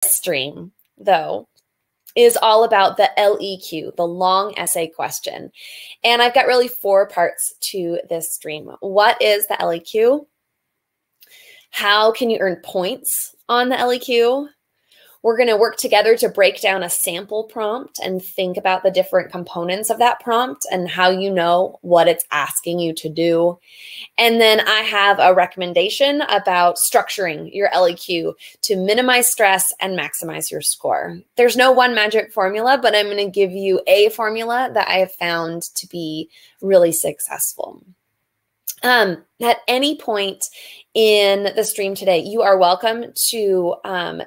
stream, though, is all about the LEQ, the long essay question. And I've got really 4 parts to this stream. What is the LEQ? How can you earn points on the LEQ? We're going to work together to break down a sample prompt and think about the different components of that prompt and how you know what it's asking you to do. And then I have a recommendation about structuring your LEQ to minimize stress and maximize your score. There's no one magic formula, but I'm going to give you a formula that I have found to be really successful. At any point in the stream today, you are welcome to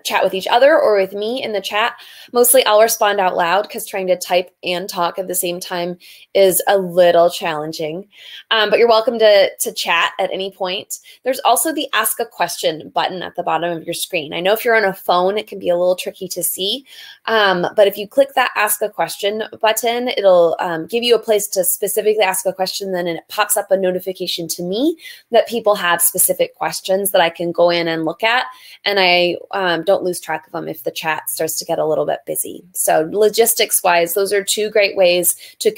chat with each other or with me in the chat. Mostly I'll respond out loud because trying to type and talk at the same time is a little challenging. But you're welcome to chat at any point. There's also the Ask a Question button at the bottom of your screen. I know if you're on a phone, it can be a little tricky to see. But if you click that Ask a Question button, it'll give you a place to specifically ask a question. Then it pops up a notification to me that people have specific questions that I can go in and look at, and I don't lose track of them if the chat starts to get a little bit busy. So logistics-wise, those are 2 great ways to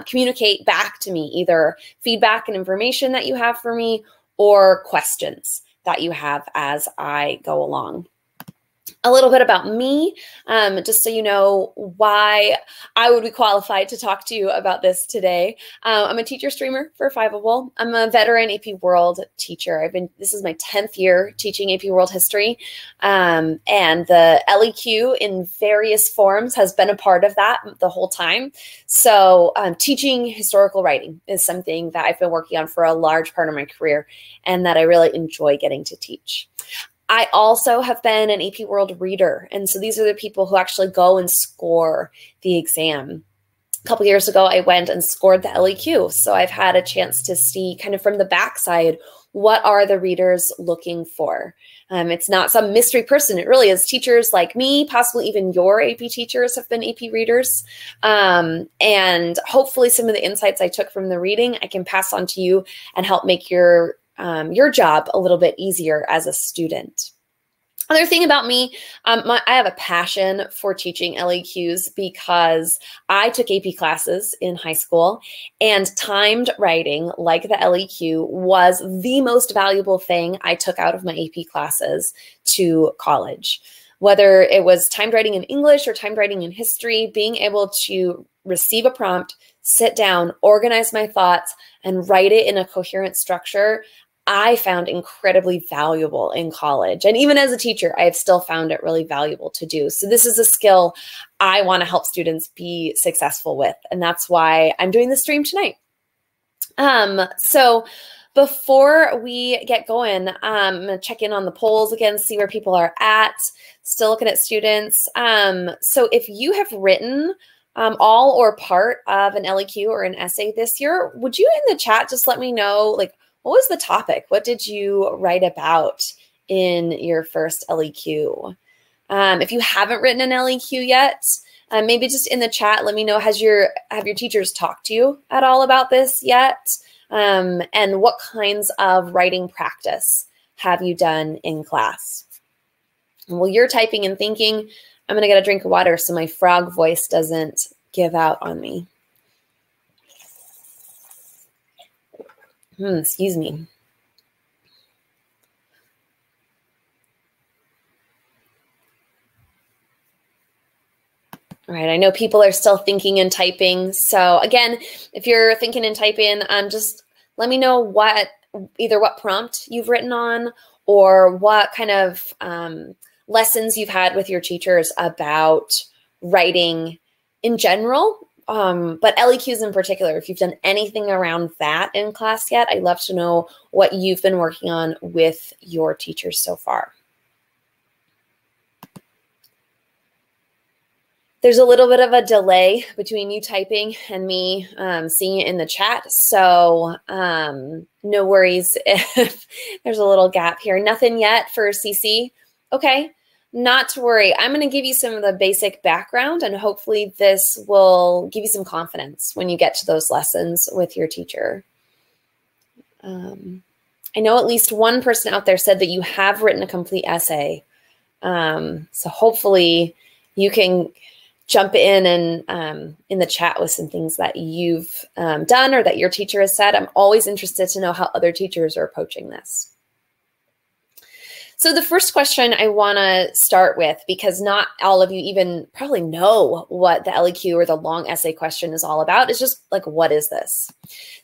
communicate back to me, either feedback and information that you have for me or questions that you have as I go along. A little bit about me, just so you know why I would be qualified to talk to you about this today. I'm a teacher streamer for Fiveable. I'm a veteran AP World teacher. This is my 10th year teaching AP World History, and the LEQ in various forms has been a part of that the whole time. So teaching historical writing is something that I've been working on for a large part of my career and that I really enjoy getting to teach. I also have been an AP World reader. And so these are the people who actually go and score the exam. A couple years ago, I went and scored the LEQ. So I've had a chance to see kind of from the backside, what are the readers looking for? It's not some mystery person. It really is teachers like me, possibly even your AP teachers have been AP readers. And hopefully some of the insights I took from the reading, I can pass on to you and help make your job a little bit easier as a student. Other thing about me, I have a passion for teaching LEQs because I took AP classes in high school, and timed writing, like the LEQ, was the most valuable thing I took out of my AP classes to college. Whether it was timed writing in English or timed writing in history, being able to receive a prompt, sit down, organize my thoughts, and write it in a coherent structure, I found incredibly valuable in college. And even as a teacher, I have still found it really valuable to do. So this is a skill I want to help students be successful with. And that's why I'm doing this stream tonight. So before we get going, I'm going to check in on the polls again, see where people are at. Still looking at students. So if you have written all or part of an LEQ or an essay this year, would you in the chat just let me know, like, what was the topic? What did you write about in your first LEQ? If you haven't written an LEQ yet, maybe just in the chat, let me know, have your teachers talked to you at all about this yet? And what kinds of writing practice have you done in class? And while you're typing and thinking, I'm going to get a drink of water so my frog voice doesn't give out on me. Excuse me. All right, I know people are still thinking and typing. So again, if you're thinking and typing, just let me know either what prompt you've written on or what kind of lessons you've had with your teachers about writing in general. But LEQs in particular, if you've done anything around that in class yet, I'd love to know what you've been working on with your teachers so far. There's a little bit of a delay between you typing and me seeing it in the chat. So no worries if there's a little gap here. Nothing yet for CC. Okay. Not to worry. I'm going to give you some of the basic background, and hopefully this will give you some confidence when you get to those lessons with your teacher. I know at least one person out there said that you have written a complete essay. So hopefully you can jump in and in the chat with some things that you've done or that your teacher has said. I'm always interested to know how other teachers are approaching this. So the first question I want to start with, because not all of you even probably know what the LEQ or the long essay question is all about, is just like, what is this?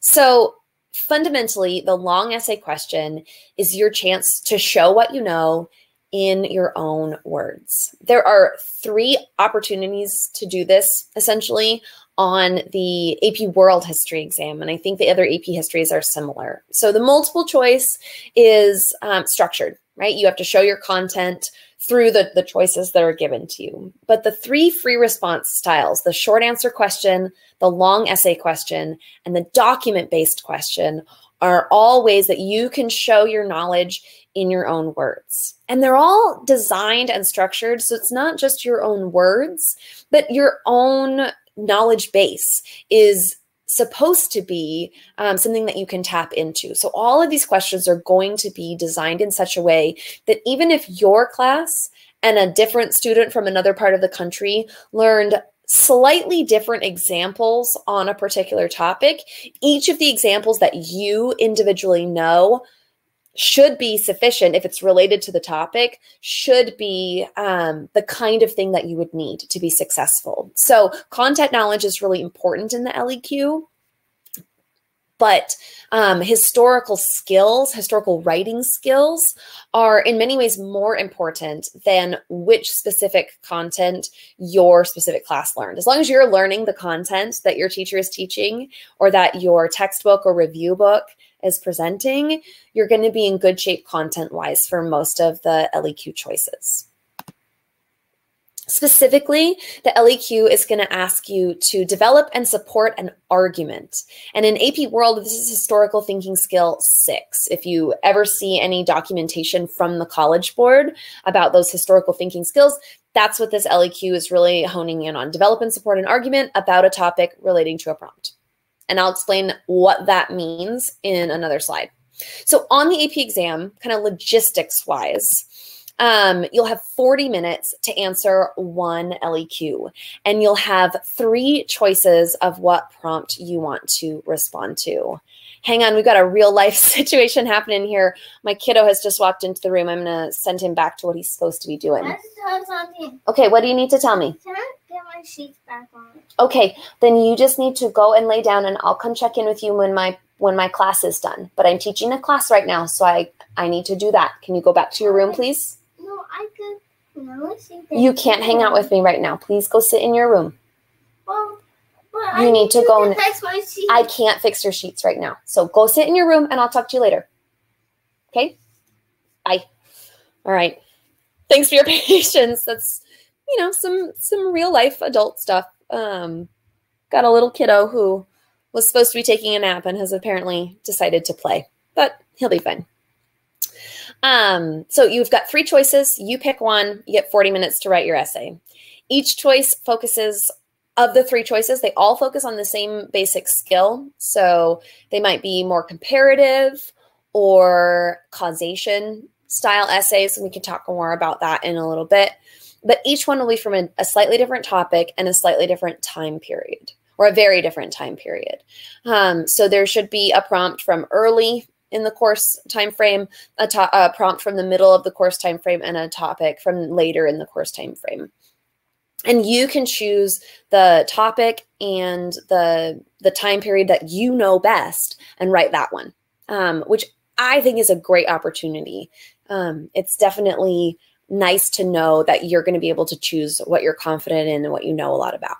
So fundamentally, the long essay question is your chance to show what you know in your own words. There are 3 opportunities to do this, essentially, on the AP World History exam, and I think the other AP Histories are similar. So the multiple choice is structured, right? You have to show your content through the choices that are given to you. But the 3 free response styles, the short answer question, the long essay question, and the document-based question, are all ways that you can show your knowledge in your own words. And they're all designed and structured, so it's not just your own words, but your own knowledge base is supposed to be something that you can tap into. So all of these questions are going to be designed in such a way that even if your class and a different student from another part of the country learned slightly different examples on a particular topic, each of the examples that you individually know should be sufficient, if it's related to the topic, should be the kind of thing that you would need to be successful. So content knowledge is really important in the LEQ, but historical skills, historical writing skills are in many ways more important than which specific content your specific class learned. As long as you're learning the content that your teacher is teaching or that your textbook or review book is presenting, you're going to be in good shape content-wise for most of the LEQ choices. Specifically, the LEQ is going to ask you to develop and support an argument. And in AP World, this is historical thinking skill 6. If you ever see any documentation from the College Board about those historical thinking skills, that's what this LEQ is really honing in on. Develop and support an argument about a topic relating to a prompt. And I'll explain what that means in another slide. So on the AP exam, kind of logistics-wise, you'll have 40 minutes to answer one LEQ, and you'll have 3 choices of what prompt you want to respond to. Hang on, we've got a real life situation happening here. My kiddo has just walked into the room. I'm gonna send him back to what he's supposed to be doing. I have to tell something. Okay, what do you need to tell me? Can I get my sheets back on? Okay, then you just need to go and lay down, and I'll come check in with you when my class is done. But I'm teaching a class right now, so I need to do that. Can you go back to your room, please? No, I could. No, you can't hang out with me right now. Please go sit in your room. Well, you need to go and fix my sheets. I can't fix your sheets right now. So go sit in your room and I'll talk to you later. Okay? Bye. All right. Thanks for your patience. That's, you know, some real life adult stuff. Got a little kiddo who was supposed to be taking a nap and has apparently decided to play, but he'll be fine. So you've got 3 choices. You pick one, you get 40 minutes to write your essay. Each choice focuses, of the 3 choices, they all focus on the same basic skill. So they might be more comparative or causation style essays, and we can talk more about that in a little bit. But each one will be from a slightly different topic and a slightly different time period, or a very different time period. So there should be a prompt from early in the course time frame, a prompt from the middle of the course time frame, and a topic from later in the course time frame. And you can choose the topic and the time period that you know best and write that one, which I think is a great opportunity. It's definitely nice to know that you're going to be able to choose what you're confident in and what you know a lot about.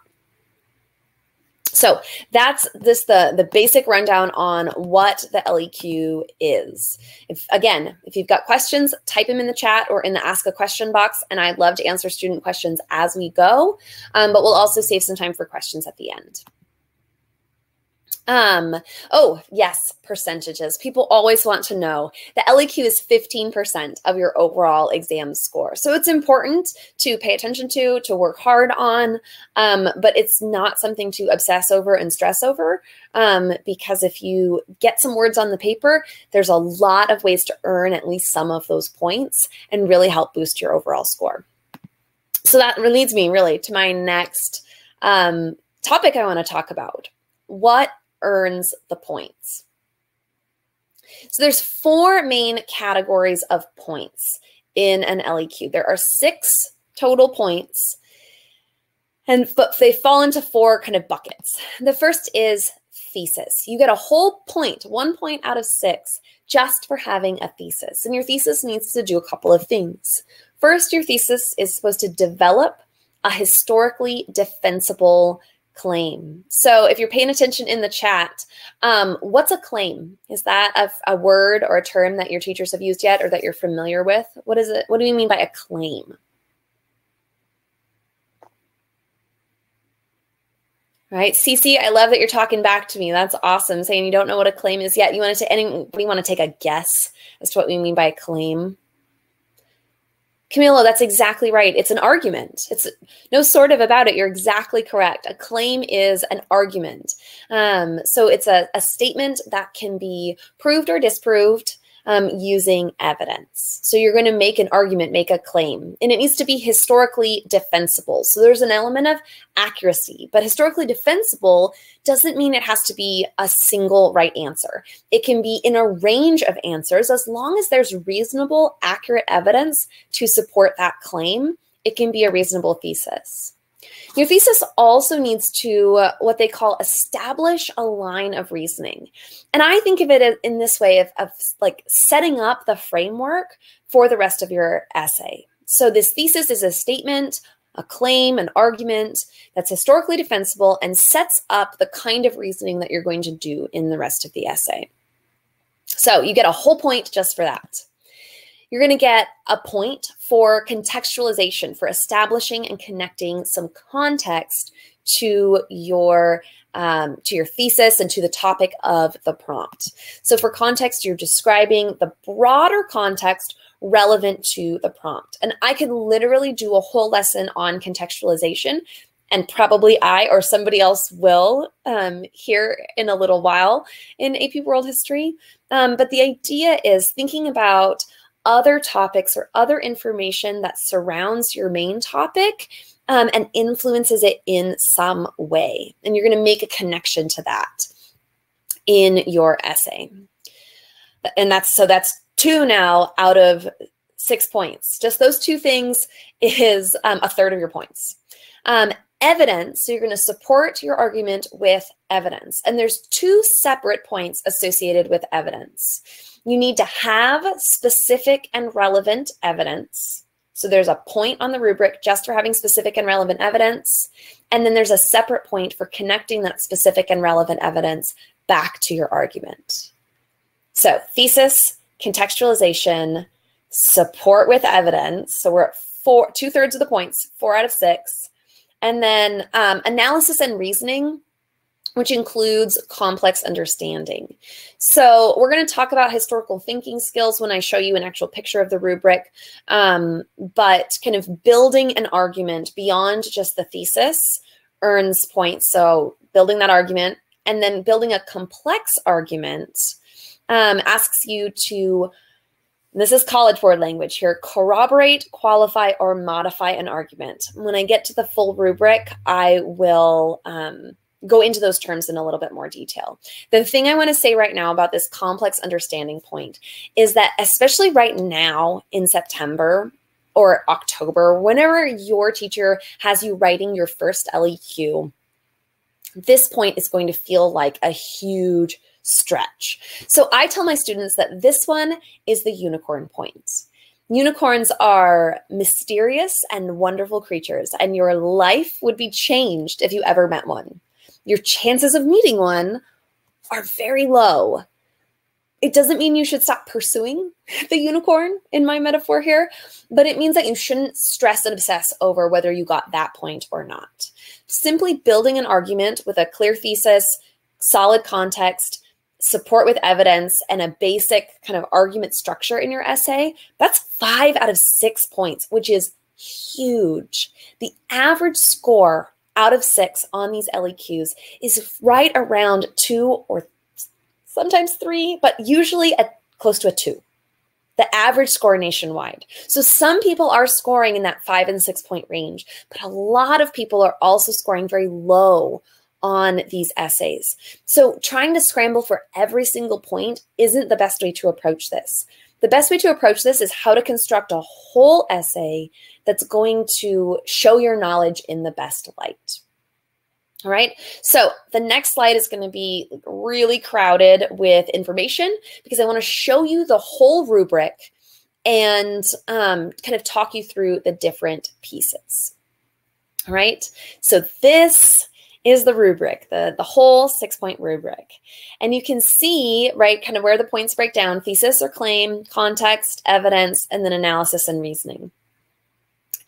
So that's the basic rundown on what the LEQ is. Again, if you've got questions, type them in the chat or in the Ask a Question box, and I'd love to answer student questions as we go, but we'll also save some time for questions at the end. Oh, yes, percentages. People always want to know. The LEQ is 15% of your overall exam score. So it's important to pay attention to work hard on, but it's not something to obsess over and stress over, because if you get some words on the paper, there's a lot of ways to earn at least some of those points and really help boost your overall score. So that leads me really to my next topic I want to talk about. What earns the points? So there's 4 main categories of points in an LEQ. There are 6 total points, but they fall into 4 kind of buckets. The first is thesis. You get a whole point, 1 point out of 6, just for having a thesis. And your thesis needs to do a couple of things. First, your thesis is supposed to develop a historically defensible claim. So if you're paying attention in the chat, what's a claim? Is that a word or a term that your teachers have used yet or that you're familiar with? What is it? What do you mean by a claim? Right, Cece, I love that you're talking back to me. That's awesome. Saying you don't know what a claim is yet. You want to anybody want to take a guess as to what we mean by a claim? Camilo, that's exactly right. It's an argument. It's no sort of about it. You're exactly correct. A claim is an argument. So it's a statement that can be proved or disproved using evidence. So you're going to make an argument, make a claim, and it needs to be historically defensible. So there's an element of accuracy, but historically defensible doesn't mean it has to be a single right answer. It can be in a range of answers as long as there's reasonable, accurate evidence to support that claim. It can be a reasonable thesis. Your thesis also needs to what they call establish a line of reasoning. And I think of it in this way of like setting up the framework for the rest of your essay. So this thesis is a statement, a claim, an argument that's historically defensible and sets up the kind of reasoning that you're going to do in the rest of the essay. So you get a whole point just for that. You're going to get a point for contextualization, for establishing and connecting some context to your thesis and to the topic of the prompt. So for context, you're describing the broader context relevant to the prompt. And I could literally do a whole lesson on contextualization, and probably I or somebody else will here in a little while in AP World History. But the idea is thinking about other topics or other information that surrounds your main topic and influences it in some way. And you're going to make a connection to that in your essay. And that's 2 now out of 6 points. Just those 2 things is a third of your points. Evidence, so you're going to support your argument with evidence. And there's 2 separate points associated with evidence. You need to have specific and relevant evidence. So there's a point on the rubric just for having specific and relevant evidence. And then there's a separate point for connecting that specific and relevant evidence back to your argument. So thesis, contextualization, support with evidence. So we're at 2/3 of the points, 4 out of 6. And then analysis and reasoning, which includes complex understanding. So we're going to talk about historical thinking skills when I show you an actual picture of the rubric, but kind of building an argument beyond just the thesis earns points. So building that argument and then building a complex argument asks you to, this is College Board language here, corroborate, qualify, or modify an argument. When I get to the full rubric, I will go into those terms in a little bit more detail. The thing I want to say right now about this complex understanding point is that especially right now in September or October, whenever your teacher has you writing your first LEQ, this point is going to feel like a huge stretch. So I tell my students that this one is the unicorn point. Unicorns are mysterious and wonderful creatures, and your life would be changed if you ever met one. Your chances of meeting one are very low. It doesn't mean you should stop pursuing the unicorn in my metaphor here, but it means that you shouldn't stress and obsess over whether you got that point or not. Simply building an argument with a clear thesis, solid context, support with evidence, and a basic kind of argument structure in your essay, that's 5 out of 6 points, which is huge. The average score out of 6 on these LEQs is right around 2 or sometimes 3, but usually at close to a 2. The average score nationwide. So some people are scoring in that 5 and 6 point range, but a lot of people are also scoring very low on these essays. So trying to scramble for every single point isn't the best way to approach this. The best way to approach this is how to construct a whole essay that's going to show your knowledge in the best light. All right, so the next slide is going to be really crowded with information because I want to show you the whole rubric and kind of talk you through the different pieces. All right, so this is the rubric, the whole 6-point rubric. And you can see, right, kind of where the points break down: thesis or claim, context, evidence, and then analysis and reasoning.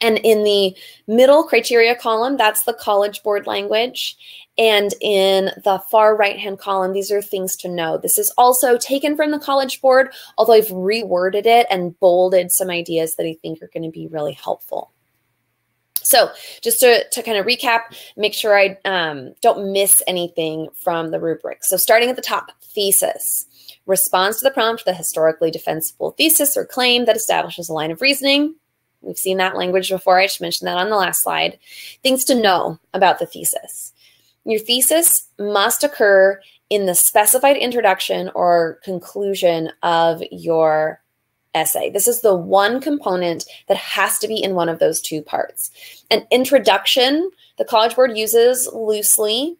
And in the middle criteria column, that's the College Board language. And in the far right-hand column, these are things to know. This is also taken from the College Board, although I've reworded it and bolded some ideas that I think are going to be really helpful. So just to kind of recap, make sure I don't miss anything from the rubric. So starting at the top, thesis. Responds to the prompt, the historically defensible thesis or claim that establishes a line of reasoning. We've seen that language before. I just mentioned that on the last slide. Things to know about the thesis. Your thesis must occur in the specified introduction or conclusion of your essay. This is the one component that has to be in one of those 2 parts. An introduction, the College Board uses loosely.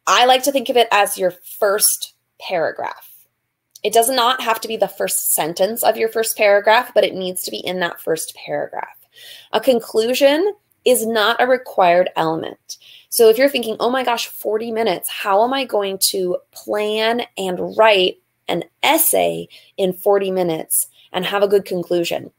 I like to think of it as your first paragraph. It does not have to be the first sentence of your first paragraph, but it needs to be in that first paragraph. A conclusion is not a required element. So if you're thinking, oh my gosh, 40 minutes, how am I going to plan and write an essay in 40 minutes and have a good conclusion?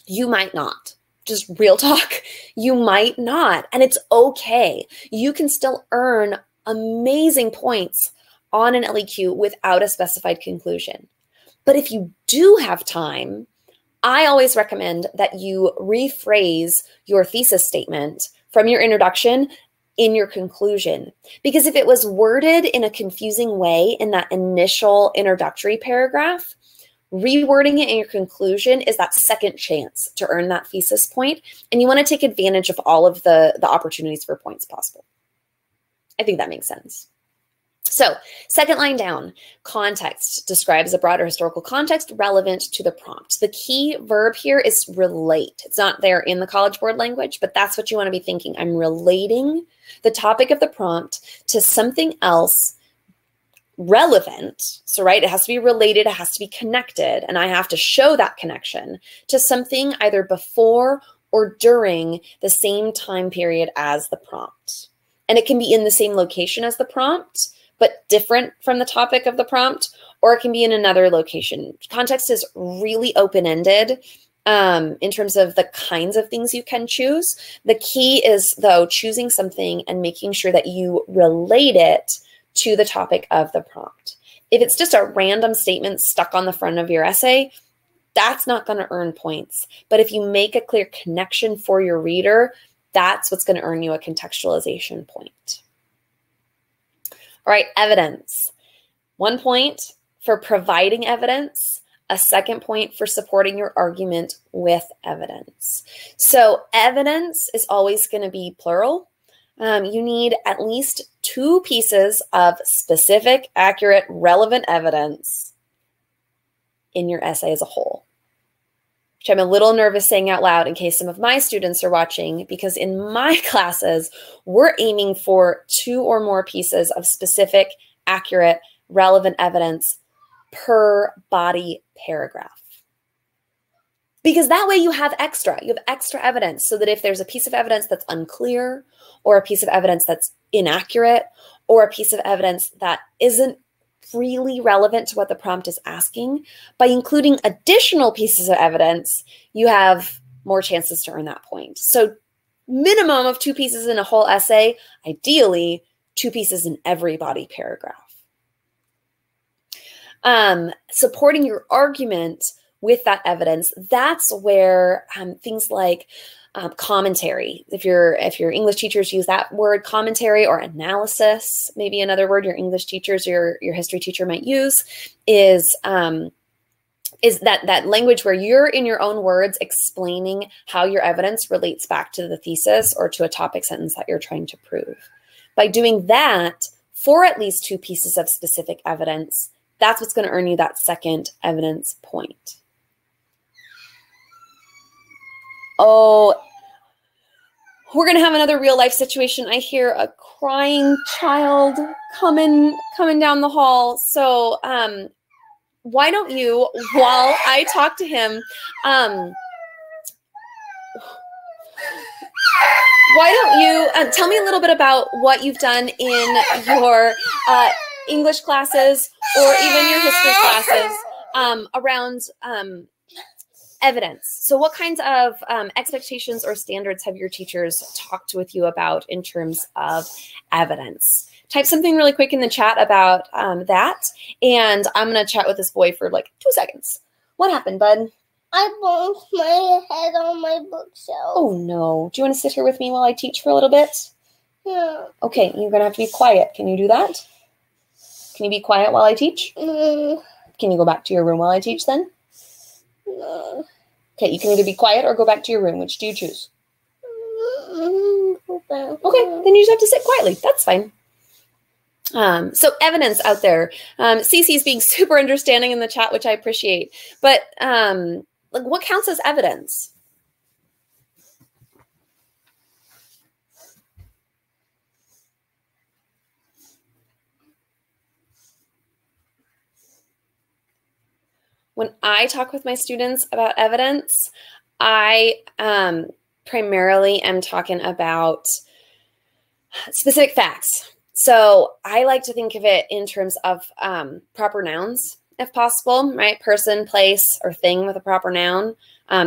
You might not. Just real talk, you might not. And it's okay. You can still earn amazing points on an LEQ without a specified conclusion. But if you do have time, I always recommend that you rephrase your thesis statement from your introduction in your conclusion. Because if it was worded in a confusing way in that initial introductory paragraph, rewording it in your conclusion is that second chance to earn that thesis point. And you want to take advantage of all of the opportunities for points possible. I think that makes sense. So second line down, context describes a broader historical context relevant to the prompt. The key verb here is relate. It's not there in the College Board language, but that's what you want to be thinking. I'm relating the topic of the prompt to something else relevant. So, right, it has to be related, it has to be connected, and I have to show that connection to something either before or during the same time period as the prompt. And it can be in the same location as the prompt, but different from the topic of the prompt, or it can be in another location. Context is really open-ended in terms of the kinds of things you can choose. The key is, though, choosing something and making sure that you relate it to the topic of the prompt. If it's just a random statement stuck on the front of your essay, that's not going to earn points. But if you make a clear connection for your reader, that's what's going to earn you a contextualization point. All right, evidence. 1 point for providing evidence, a 2nd point for supporting your argument with evidence. So evidence is always going to be plural. You need at least 2 pieces of specific, accurate, relevant evidence in your essay as a whole, which I'm a little nervous saying out loud in case some of my students are watching, because in my classes, we're aiming for 2 or more pieces of specific, accurate, relevant evidence per body paragraph. Because that way you have extra evidence, so that if there's a piece of evidence that's unclear, or a piece of evidence that's inaccurate, or a piece of evidence that isn't really relevant to what the prompt is asking, by including additional pieces of evidence, you have more chances to earn that point. So minimum of 2 pieces in a whole essay, ideally two pieces in every body paragraph. Supporting your argument with that evidence, that's where things like commentary, if your English teachers use that word, commentary, or analysis, maybe another word your English teachers, your history teacher might use, is that language where you're in your own words explaining how your evidence relates back to the thesis or to a topic sentence that you're trying to prove. By doing that for at least two pieces of specific evidence, that's what's going to earn you that second evidence point. Oh, we're going to have another real life situation. I hear a crying child coming down the hall. So why don't you, while I talk to him, why don't you tell me a little bit about what you've done in your English classes or even your history classes around evidence. So what kinds of expectations or standards have your teachers talked with you about in terms of evidence? Type something really quick in the chat about that. And I'm going to chat with this boy for like 2 seconds. What happened, bud? I bumped my head on my bookshelf. Oh, no. Do you want to sit here with me while I teach for a little bit? Yeah. Okay, you're going to have to be quiet. Can you do that? Can you be quiet while I teach? No. Can you go back to your room while I teach then? No. Okay, you can either be quiet or go back to your room. Which do you choose? Okay, then you just have to sit quietly. That's fine. So evidence out there. Cece's being super understanding in the chat, which I appreciate. But like, what counts as evidence? When I talk with my students about evidence, I primarily am talking about specific facts. So I like to think of it in terms of proper nouns, if possible, right? Person, place, or thing with a proper noun.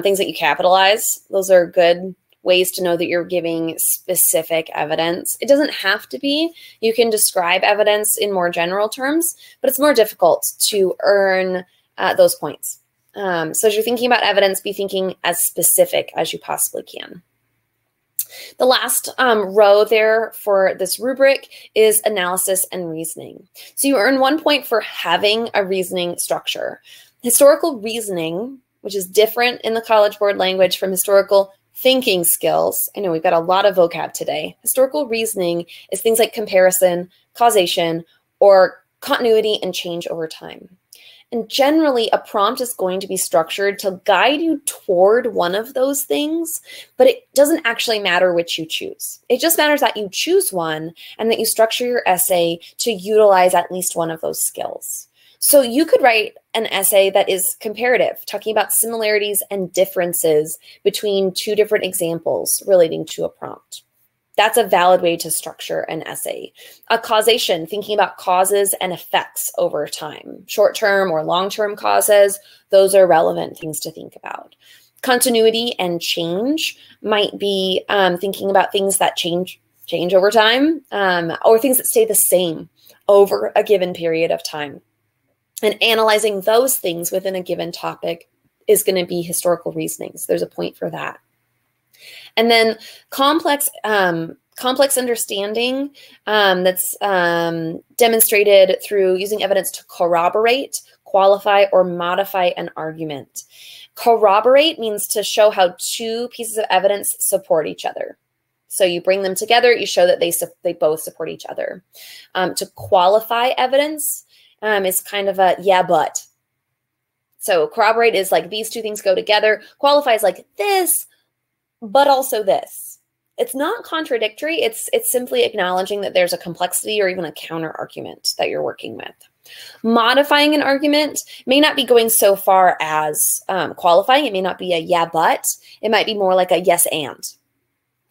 Things that you capitalize. Those are good ways to know that you're giving specific evidence. It doesn't have to be. You can describe evidence in more general terms, but it's more difficult to earn those points. So as you're thinking about evidence, be thinking as specific as you possibly can. The last row there for this rubric is analysis and reasoning. So you earn 1 point for having a reasoning structure. Historical reasoning, which is different in the College Board language from historical thinking skills. I know we've got a lot of vocab today. Historical reasoning is things like comparison, causation, or continuity and change over time. And generally, a prompt is going to be structured to guide you toward one of those things, but it doesn't actually matter which you choose. It just matters that you choose one and that you structure your essay to utilize at least one of those skills. So you could write an essay that is comparative, talking about similarities and differences between two different examples relating to a prompt. That's a valid way to structure an essay. A causation, thinking about causes and effects over time. Short-term or long-term causes, those are relevant things to think about. Continuity and change might be thinking about things that change over time, or things that stay the same over a given period of time. And analyzing those things within a given topic is going to be historical reasoning. So there's a point for that. And then complex understanding that's demonstrated through using evidence to corroborate, qualify, or modify an argument. Corroborate means to show how two pieces of evidence support each other. So you bring them together, you show that they both support each other. To qualify evidence is kind of a yeah, but. So corroborate is like these two things go together. Qualify is like this, but also this. It's not contradictory. It's simply acknowledging that there's a complexity or even a counter argument that you're working with. Modifying an argument may not be going so far as qualifying. It may not be a yeah, but. It might be more like a yes, and.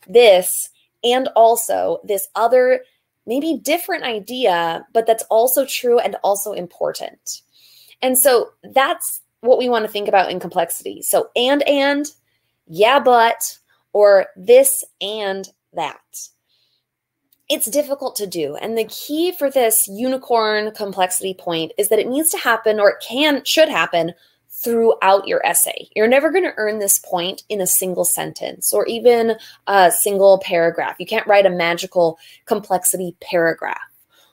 This and also this other, maybe different idea, but that's also true and also important. And so that's what we want to think about in complexity. So and, yeah, but, or this and that. it's difficult to do. And the key for this unicorn complexity point is that it needs to happen, or it should happen throughout your essay. You're never going to earn this point in a single sentence or even a single paragraph. You can't write a magical complexity paragraph.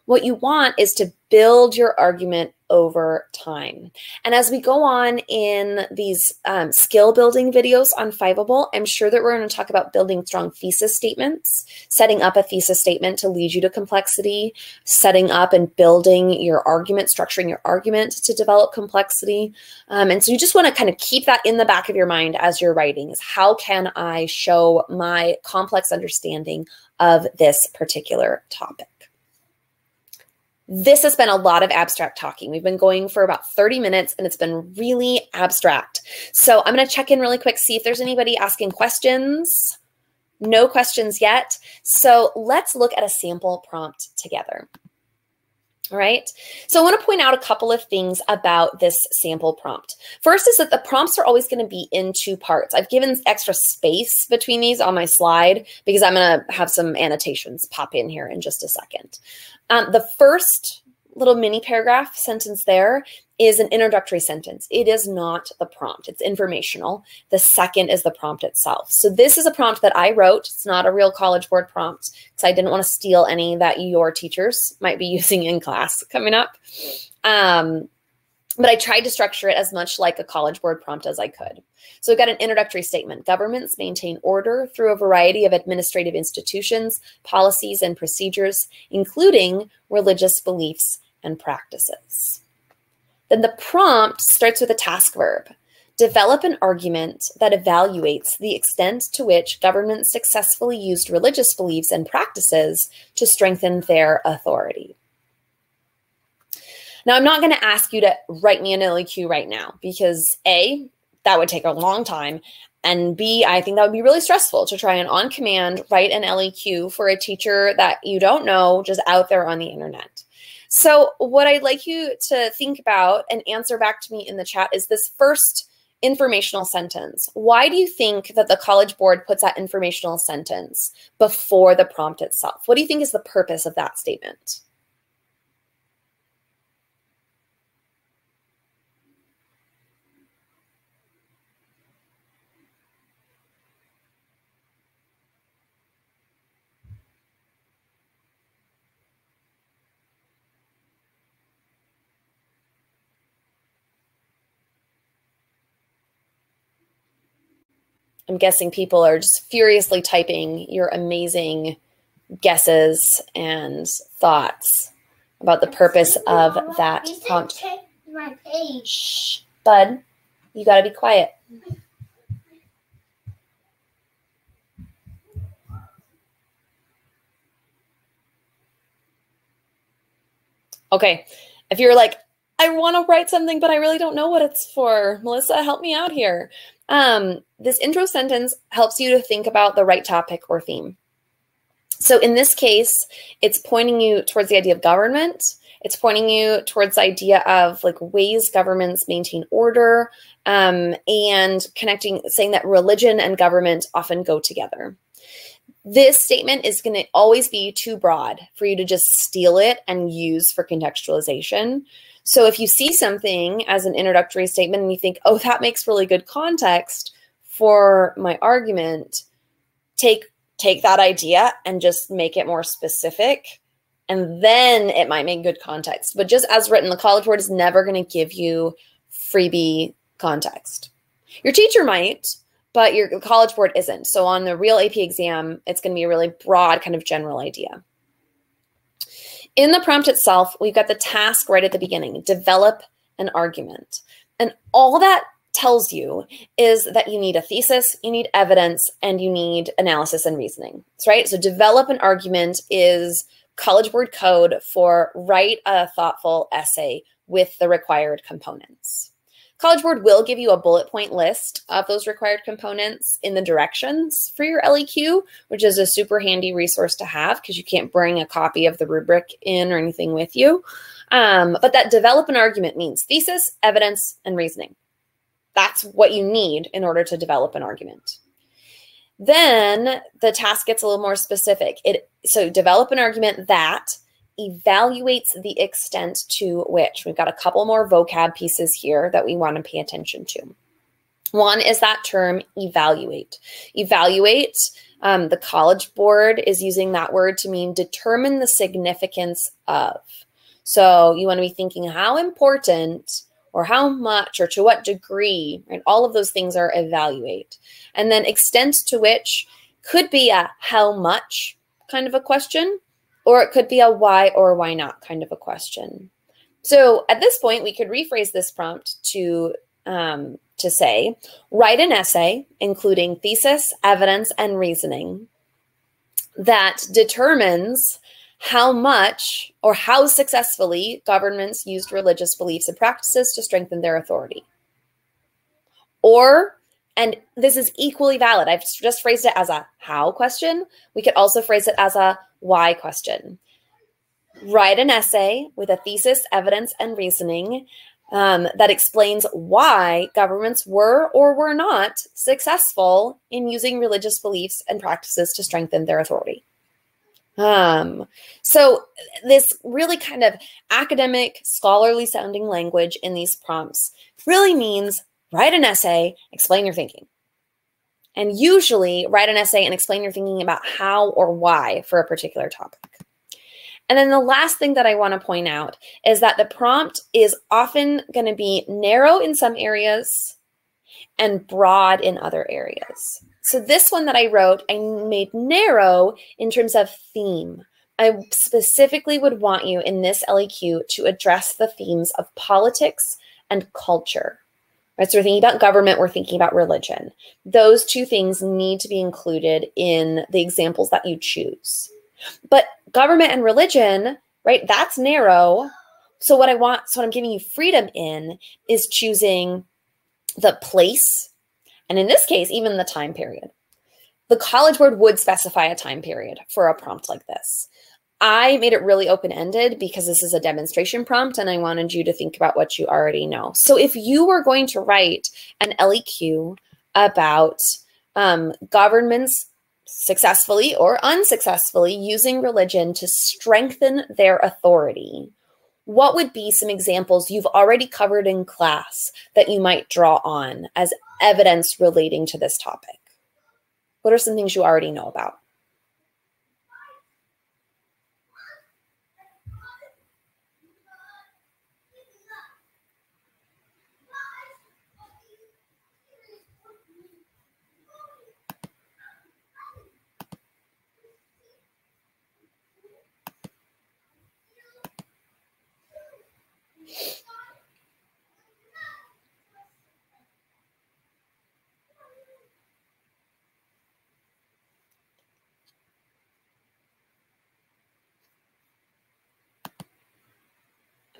What you want is to build your argument over time. And as we go on in these skill building videos on Fiveable, I'm sure that we're going to talk about building strong thesis statements, setting up a thesis statement to lead you to complexity, setting up and building your argument, structuring your argument to develop complexity. And so you just want to kind of keep that in the back of your mind as you're writing, is how can I show my complex understanding of this particular topic? This has been a lot of abstract talking. We've been going for about 30 minutes and it's been really abstract. So I'm going to check in really quick, see if there's anybody asking questions. No questions yet. So let's look at a sample prompt together. All right. So I want to point out a couple of things about this sample prompt. First is that the prompts are always going to be in two parts. I've given extra space between these on my slide because I'm going to have some annotations pop in here in just a second. The first little mini paragraph sentence there is an introductory sentence. It is not the prompt. It's informational. The second is the prompt itself. So this is a prompt that I wrote. It's not a real College Board prompt because I didn't want to steal any that your teachers might be using in class coming up. But I tried to structure it as much like a College Board prompt as I could. So we've got an introductory statement. Governments maintain order through a variety of administrative institutions, policies, and procedures, including religious beliefs and practices. Then the prompt starts with a task verb. Develop an argument that evaluates the extent to which governments successfully used religious beliefs and practices to strengthen their authority. Now, I'm not going to ask you to write me an LEQ right now because A, that would take a long time, and B, I think that would be really stressful to try and on command write an LEQ for a teacher that you don't know just out there on the internet. So what I'd like you to think about and answer back to me in the chat is this first informational sentence. Why do you think that the College Board puts that informational sentence before the prompt itself? What do you think is the purpose of that statement? I'm guessing people are just furiously typing your amazing guesses and thoughts about the purpose of that prompt. Shh, bud, you got to be quiet. Okay, if you're like, I want to write something, but I really don't know what it's for, Melissa, help me out here. This intro sentence helps you to think about the right topic or theme. So in this case, it's pointing you towards the idea of government. It's pointing you towards the idea of like ways governments maintain order, and connecting, saying that religion and government often go together. This statement is going to always be too broad for you to just steal it and use for contextualization. So if you see something as an introductory statement and you think, oh, that makes really good context for my argument, take that idea and just make it more specific, and then it might make good context. But just as written, the College Board is never going to give you freebie context. Your teacher might, but your College Board isn't. So on the real AP exam, it's going to be a really broad kind of general idea. In the prompt itself, we've got the task right at the beginning, develop an argument. And all that tells you is that you need a thesis, you need evidence, and you need analysis and reasoning, right? So develop an argument is College Board code for write a thoughtful essay with the required components. College Board will give you a bullet point list of those required components in the directions for your LEQ, which is a super handy resource to have because you can't bring a copy of the rubric in or anything with you. But that develop an argument means thesis, evidence, and reasoning. That's what you need in order to develop an argument. Then the task gets a little more specific. So develop an argument that evaluates the extent to which. We've got a couple more vocab pieces here that we want to pay attention to. One is that term evaluate. Evaluate, the College Board is using that word to mean determine the significance of. So you want to be thinking how important or how much or to what degree, right? All of those things are evaluate. And then extent to which could be a how much kind of a question, or it could be a why or why not kind of a question. So at this point, we could rephrase this prompt to say, write an essay, including thesis, evidence, and reasoning that determines how much or how successfully governments used religious beliefs and practices to strengthen their authority. Or, and this is equally valid, I've just phrased it as a how question. We could also phrase it as a why question. Write an essay with a thesis, evidence, and reasoning that explains why governments were or were not successful in using religious beliefs and practices to strengthen their authority. So this really kind of academic, scholarly sounding language in these prompts really means write an essay, explain your thinking. And usually write an essay and explain your thinking about how or why for a particular topic. And then the last thing that I want to point out is that the prompt is often going to be narrow in some areas and broad in other areas. So this one that I wrote, I made narrow in terms of theme. I specifically would want you in this LEQ to address the themes of politics and culture. Right? So we're thinking about government, we're thinking about religion. Those two things need to be included in the examples that you choose. But government and religion, right, that's narrow. So what I'm giving you freedom in is choosing the place, and in this case, even the time period. The College Board would specify a time period for a prompt like this. I made it really open-ended because this is a demonstration prompt and I wanted you to think about what you already know. So if you were going to write an LEQ about governments successfully or unsuccessfully using religion to strengthen their authority, what would be some examples you've already covered in class that you might draw on as evidence relating to this topic? What are some things you already know about?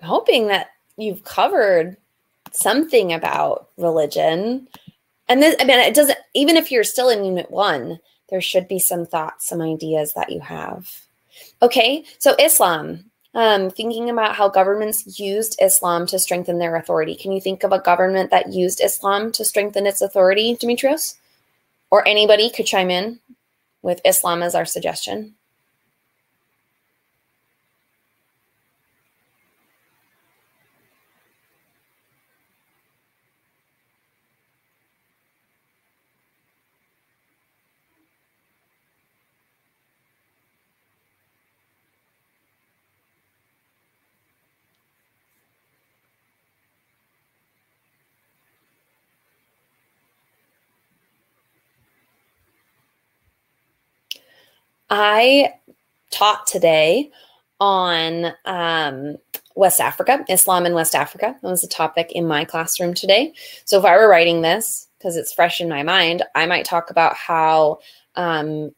I'm hoping that you've covered something about religion. And this, I mean, it doesn't, even if you're still in Unit 1, there should be some thoughts, some ideas that you have. Okay, so Islam, thinking about how governments used Islam to strengthen their authority. Can you think of a government that used Islam to strengthen its authority, Demetrios? Or anybody could chime in with Islam as our suggestion. I taught today on West Africa, Islam in West Africa. That was a topic in my classroom today. So if I were writing this, because it's fresh in my mind, I might talk about how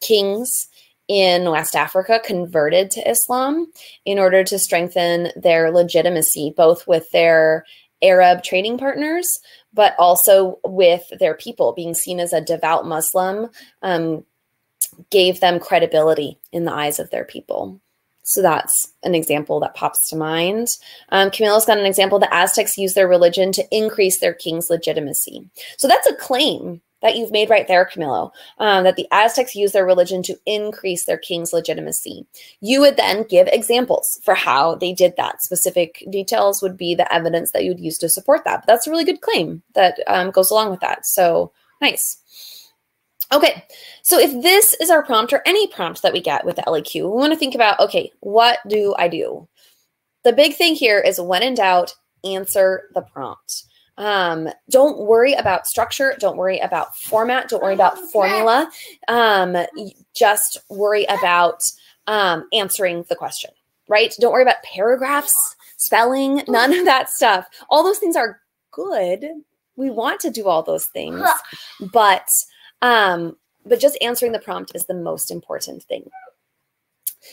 kings in West Africa converted to Islam in order to strengthen their legitimacy, both with their Arab trading partners, but also with their people. Being seen as a devout Muslim gave them credibility in the eyes of their people. So that's an example that pops to mind. Camilo's got an example. The Aztecs used their religion to increase their king's legitimacy. So that's a claim that you've made right there, Camilo, that the Aztecs used their religion to increase their king's legitimacy. You would then give examples for how they did that. Specific details would be the evidence that you would use to support that. But that's a really good claim that goes along with that. So nice. Okay, so if this is our prompt or any prompt that we get with the LEQ, we want to think about, okay, what do I do? The big thing here is when in doubt, answer the prompt. Don't worry about structure. Don't worry about format. Don't worry about formula. Just worry about answering the question, right? Don't worry about paragraphs, spelling, none of that stuff. All those things are good. We want to do all those things, but just answering the prompt is the most important thing.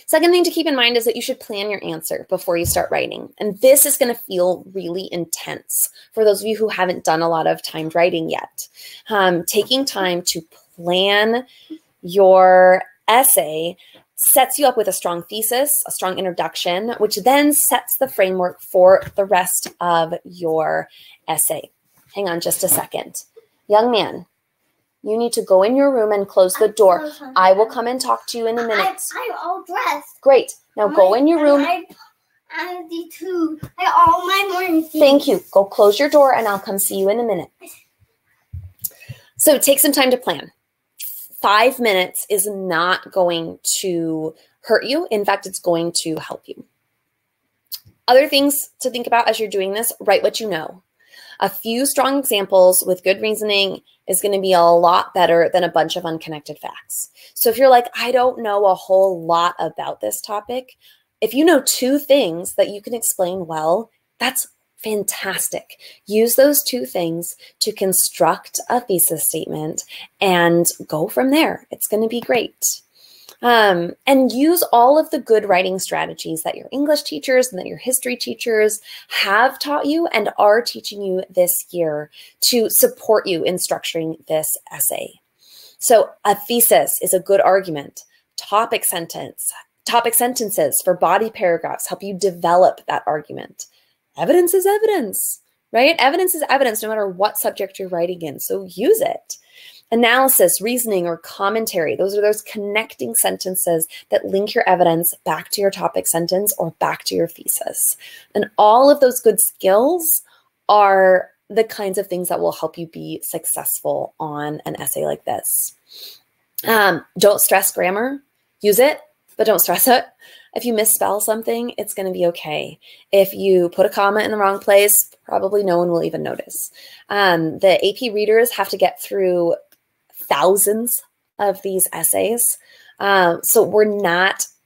Second thing to keep in mind is that you should plan your answer before you start writing. And this is going to feel really intense for those of you who haven't done a lot of timed writing yet. Taking time to plan your essay sets you up with a strong thesis, a strong introduction, which then sets the framework for the rest of your essay. Hang on just a second. Young man, you need to go in your room and close the door. I will come and talk to you in a minute. I'm all dressed. Great. Now go in your room. I'm the two. All my morning things. Thank you. Go close your door and I'll come see you in a minute. So take some time to plan. 5 minutes is not going to hurt you. In fact, it's going to help you. Other things to think about as you're doing this, write what you know. A few strong examples with good reasoning is going to be a lot better than a bunch of unconnected facts. So if you're like, I don't know a whole lot about this topic, if you know 2 things that you can explain well, that's fantastic. Use those 2 things to construct a thesis statement and go from there. It's going to be great. And use all of the good writing strategies that your English teachers and that your history teachers have taught you and are teaching you this year to support you in structuring this essay. So a thesis is a good argument. Topic sentences for body paragraphs help you develop that argument. Evidence is evidence, right? Evidence is evidence no matter what subject you're writing in, so use it. Analysis, reasoning, or commentary, those are those connecting sentences that link your evidence back to your topic sentence or back to your thesis. And all of those good skills are the kinds of things that will help you be successful on an essay like this. Don't stress grammar. Use it, but don't stress it. If you misspell something, it's going to be okay. If you put a comma in the wrong place, probably no one will even notice. The AP readers have to get through thousands of these essays. So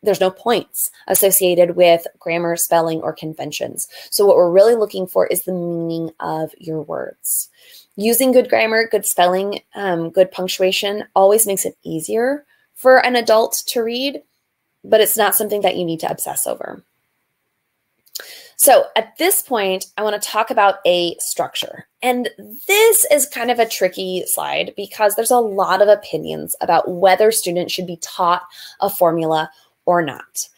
there's no points associated with grammar, spelling, or conventions. So what we're really looking for is the meaning of your words. Using good grammar, good spelling, good punctuation always makes it easier for an adult to read, but it's not something that you need to obsess over. So at this point, I want to talk about a structure. And this is kind of a tricky slide because there's a lot of opinions about whether students should be taught a formula or not.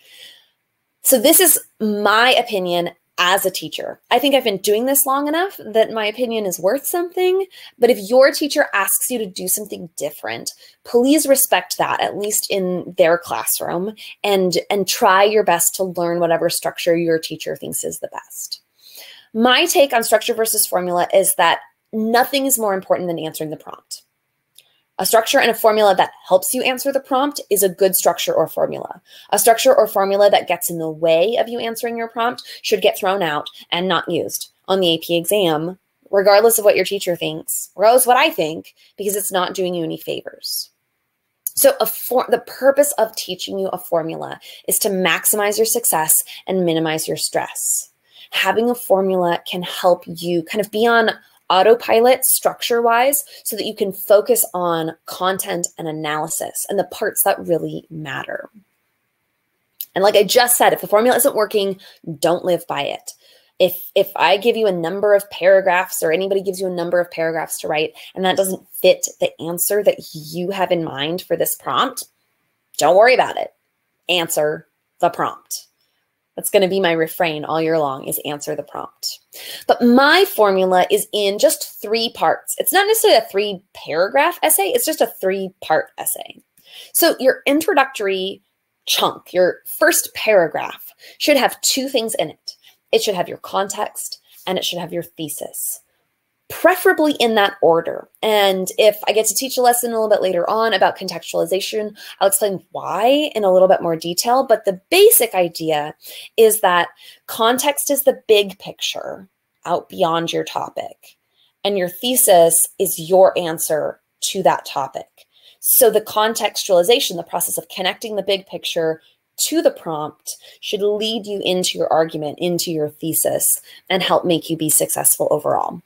So this is my opinion as a teacher. I think I've been doing this long enough that my opinion is worth something, but if your teacher asks you to do something different, please respect that, at least in their classroom, and try your best to learn whatever structure your teacher thinks is the best. My take on structure versus formula is that nothing is more important than answering the prompt. A structure and a formula that helps you answer the prompt is a good structure or formula. A structure or formula that gets in the way of you answering your prompt should get thrown out and not used on the AP exam, regardless of what your teacher thinks, regardless of what I think, because it's not doing you any favors. So the purpose of teaching you a formula is to maximize your success and minimize your stress. Having a formula can help you kind of be on autopilot structure-wise so that you can focus on content and analysis and the parts that really matter. And like I just said, if the formula isn't working, don't live by it. If I give you a number of paragraphs or anybody gives you a number of paragraphs to write and that doesn't fit the answer that you have in mind for this prompt, don't worry about it. Answer the prompt. That's going to be my refrain all year long, is answer the prompt. But my formula is in just 3 parts. It's not necessarily a 3-paragraph essay. It's just a 3-part essay. So your introductory chunk, your first paragraph, should have 2 things in it. It should have your context and it should have your thesis, preferably in that order. And if I get to teach a lesson a little bit later on about contextualization, I'll explain why in a little bit more detail. But the basic idea is that context is the big picture out beyond your topic, and your thesis is your answer to that topic. So the contextualization, the process of connecting the big picture to the prompt, should lead you into your argument, into your thesis, and help make you be successful overall.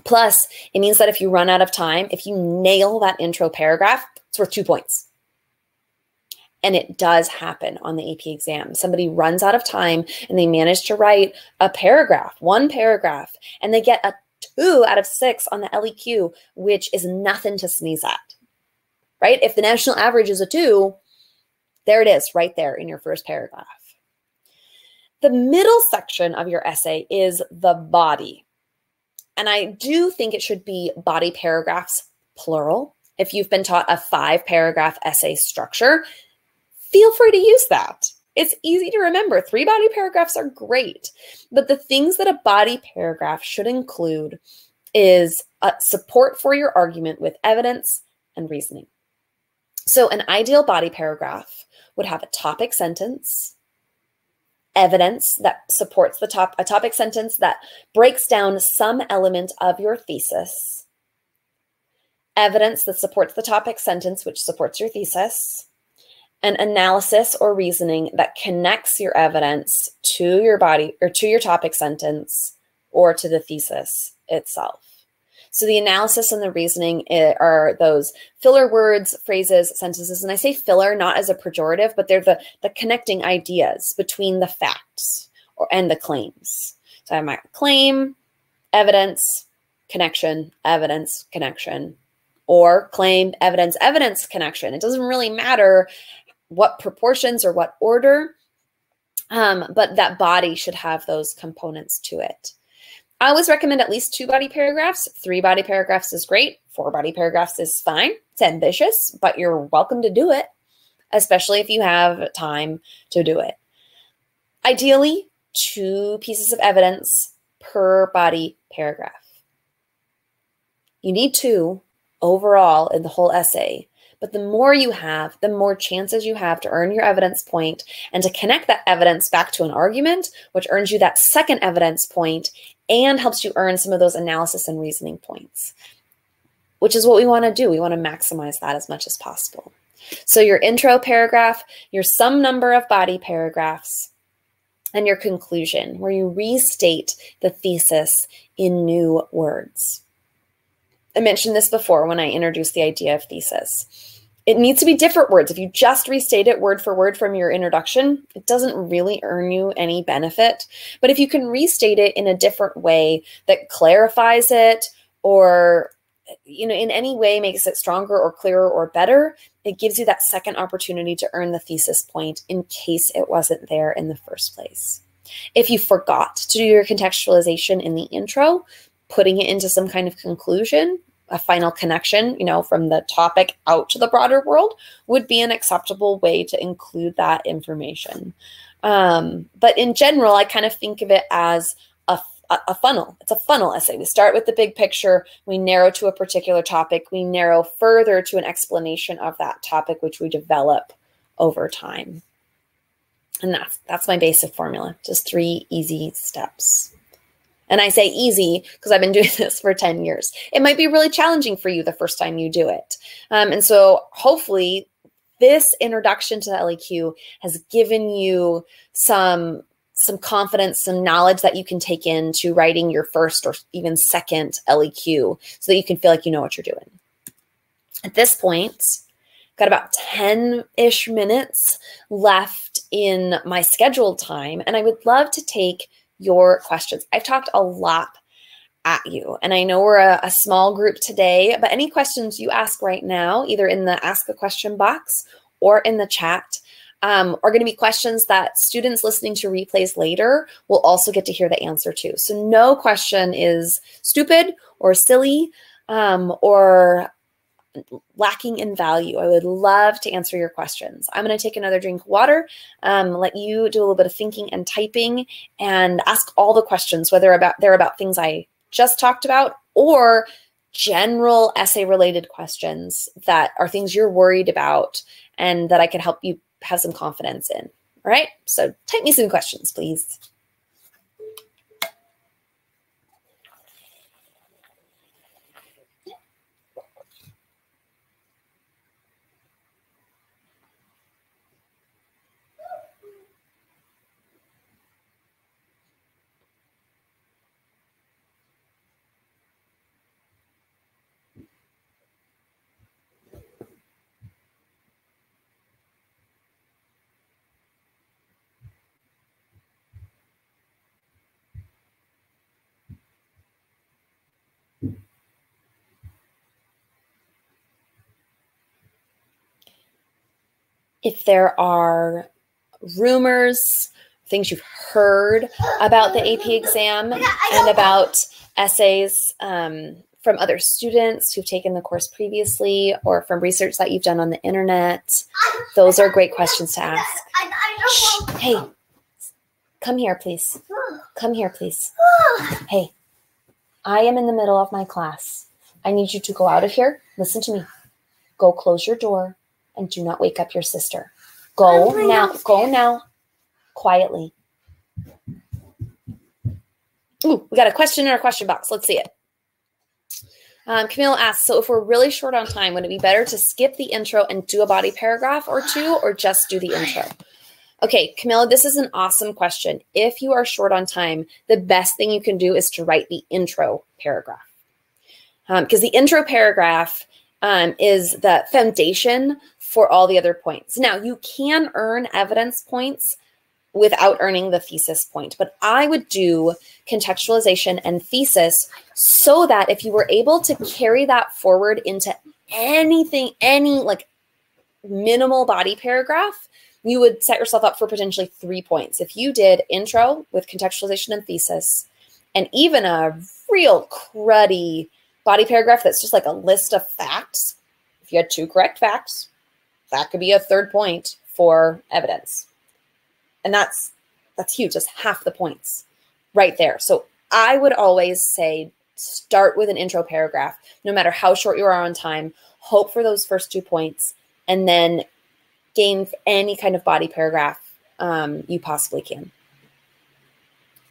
Plus, it means that if you run out of time, if you nail that intro paragraph, it's worth 2 points. And it does happen on the AP exam. Somebody runs out of time and they manage to write a paragraph, 1 paragraph, and they get a 2 out of 6 on the LEQ, which is nothing to sneeze at, right? If the national average is a 2, there it is right there in your first paragraph. The middle section of your essay is the body. And I do think it should be body paragraphs, plural. If you've been taught a 5-paragraph essay structure, feel free to use that. It's easy to remember. 3 body paragraphs are great. But the things that a body paragraph should include is support for your argument with evidence and reasoning. So an ideal body paragraph would have a topic sentence, evidence that supports a topic sentence that breaks down some element of your thesis, evidence that supports the topic sentence, which supports your thesis, and analysis or reasoning that connects your evidence to your body or to your topic sentence or to the thesis itself. So the analysis and the reasoning are those filler words, phrases, sentences. And I say filler not as a pejorative, but they're the connecting ideas between the facts and the claims. So I have my claim, evidence, connection, evidence, connection, or claim, evidence, evidence, connection. It doesn't really matter what proportions or what order, but that body should have those components to it. I always recommend at least 2 body paragraphs. 3 body paragraphs is great. 4 body paragraphs is fine. It's ambitious, but you're welcome to do it, especially if you have time to do it. Ideally, 2 pieces of evidence per body paragraph. You need 2 overall in the whole essay, but the more you have, the more chances you have to earn your evidence point and to connect that evidence back to an argument, which earns you that second evidence point and helps you earn some of those analysis and reasoning points, which is what we want to do. We want to maximize that as much as possible. So your intro paragraph, your some number of body paragraphs, and your conclusion, where you restate the thesis in new words. I mentioned this before when I introduced the idea of thesis. It needs to be different words. If you just restate it word for word from your introduction, it doesn't really earn you any benefit. But if you can restate it in a different way that clarifies it or in any way makes it stronger or clearer or better, it gives you that second opportunity to earn the thesis point in case it wasn't there in the first place. If you forgot to do your contextualization in the intro, putting it into some kind of conclusion, a final connection, from the topic out to the broader world would be an acceptable way to include that information. But in general, I kind of think of it as a funnel. It's a funnel essay. We start with the big picture, we narrow to a particular topic, we narrow further to an explanation of that topic, which we develop over time. And that's my basic formula, just 3 easy steps. And I say easy because I've been doing this for 10 years. It might be really challenging for you the first time you do it. And so hopefully this introduction to the LEQ has given you some confidence, some knowledge that you can take into writing your first or even second LEQ so that you can feel like you know what you're doing. At this point, got about 10-ish minutes left in my scheduled time, and I would love to take your questions. I've talked a lot at you, and I know we're a small group today, but any questions you ask right now, either in the Ask a Question box or in the chat, are going to be questions that students listening to replays later will also get to hear the answer to. So no question is stupid or silly or lacking in value. I would love to answer your questions. I'm going to take another drink of water, let you do a little bit of thinking and typing, and ask all the questions, whether they're about things I just talked about or general essay related questions that are things you're worried about and that I can help you have some confidence in. All right, so type me some questions, please. If there are rumors, things you've heard about the AP exam and about essays from other students who've taken the course previously or from research that you've done on the internet, those are great questions to ask. Shh, hey, come here, please. Come here, please. Hey, I am in the middle of my class. I need you to go out of here. Listen to me. Go close your door and do not wake up your sister. Go now. Go now. Quietly. Ooh, we got a question in our question box. Let's see it. Camille asks, so if we're really short on time, would it be better to skip the intro and do a body paragraph or two, or just do the intro? Okay, Camilla, this is an awesome question. If you are short on time, the best thing you can do is to write the intro paragraph. Because the intro paragraph is the foundation for all the other points. Now, you can earn evidence points without earning the thesis point, but I would do contextualization and thesis so that if you were able to carry that forward into anything, any like minimal body paragraph, you would set yourself up for potentially 3 points. If you did intro with contextualization and thesis, and even a real cruddy body paragraph that's just like a list of facts, if you had 2 correct facts, that could be a 3rd point for evidence. And that's huge. That's half the points right there. So I would always say start with an intro paragraph, no matter how short you are on time, hope for those first 2 points, and then gain any kind of body paragraph you possibly can.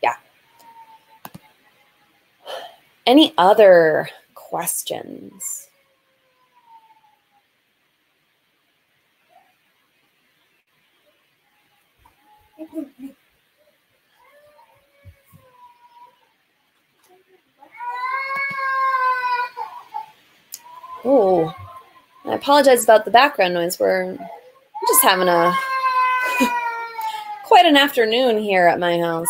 Yeah. Any other questions? Oh, I apologize about the background noise. We're just having a quite an afternoon here at my house.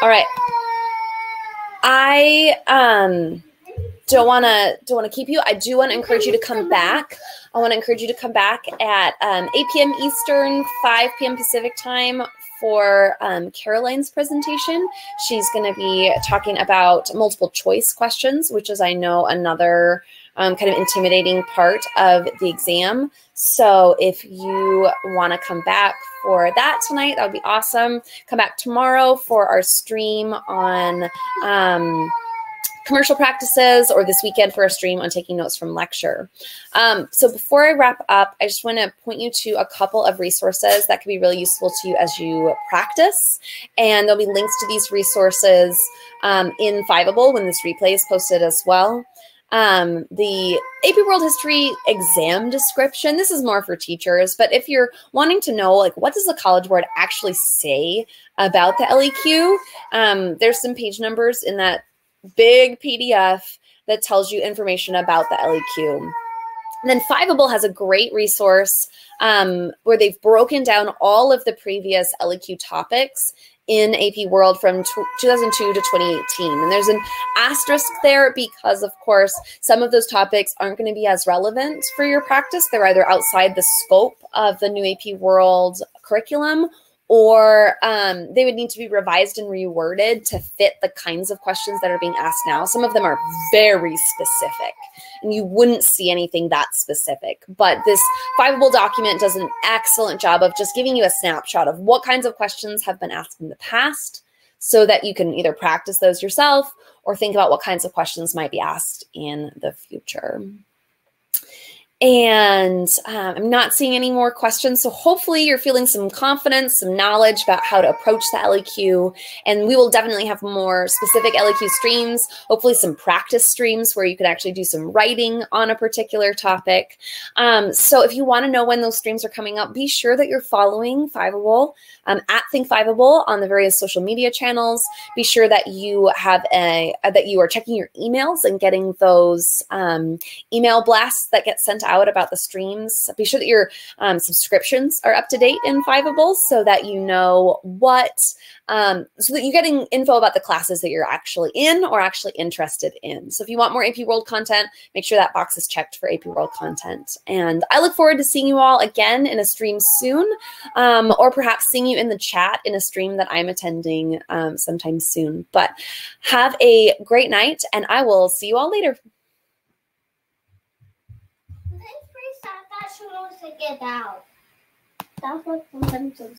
All right. I don't want to keep you. I do want to encourage you to come back. I want to encourage you to come back at 8 p.m. Eastern, 5 p.m. Pacific time for Caroline's presentation. She's going to be talking about multiple choice questions, which is, I know, another kind of intimidating part of the exam. So if you want to come back for that tonight, that would be awesome. Come back tomorrow for our stream on commercial practices, or this weekend for a stream on taking notes from lecture. So before I wrap up, I just want to point you to a couple of resources that could be really useful to you as you practice. And there'll be links to these resources in Fiveable when this replay is posted as well. The AP World History exam description, this is more for teachers, but if you're wanting to know, like, what does the College Board actually say about the LEQ, there's some page numbers in that big PDF that tells you information about the LEQ. And then Fiveable has a great resource where they've broken down all of the previous LEQ topics in AP World from 2002 to 2018. And there's an asterisk there because, of course, some of those topics aren't going to be as relevant for your practice. They're either outside the scope of the new AP World curriculum, or they would need to be revised and reworded to fit the kinds of questions that are being asked now. Some of them are very specific, and you wouldn't see anything that specific. But this Fiveable document does an excellent job of just giving you a snapshot of what kinds of questions have been asked in the past so that you can either practice those yourself or think about what kinds of questions might be asked in the future. And I'm not seeing any more questions. So hopefully you're feeling some confidence, some knowledge about how to approach the LEQ. And we will definitely have more specific LEQ streams, hopefully some practice streams where you can actually do some writing on a particular topic. So if you want to know when those streams are coming up, be sure that you're following Fiveable at Think Fiveable on the various social media channels. Be sure that you have that you are checking your emails and getting those email blasts that get sent out about the streams. Be sure that your subscriptions are up to date in Fiveable so that you know what, so that you're getting info about the classes that you're actually in or actually interested in. So if you want more AP World content, make sure that box is checked for AP World content. And I look forward to seeing you all again in a stream soon, or perhaps seeing you in the chat in a stream that I'm attending sometime soon. But have a great night, and I will see you all later. That she wants to get out. That's what sometimes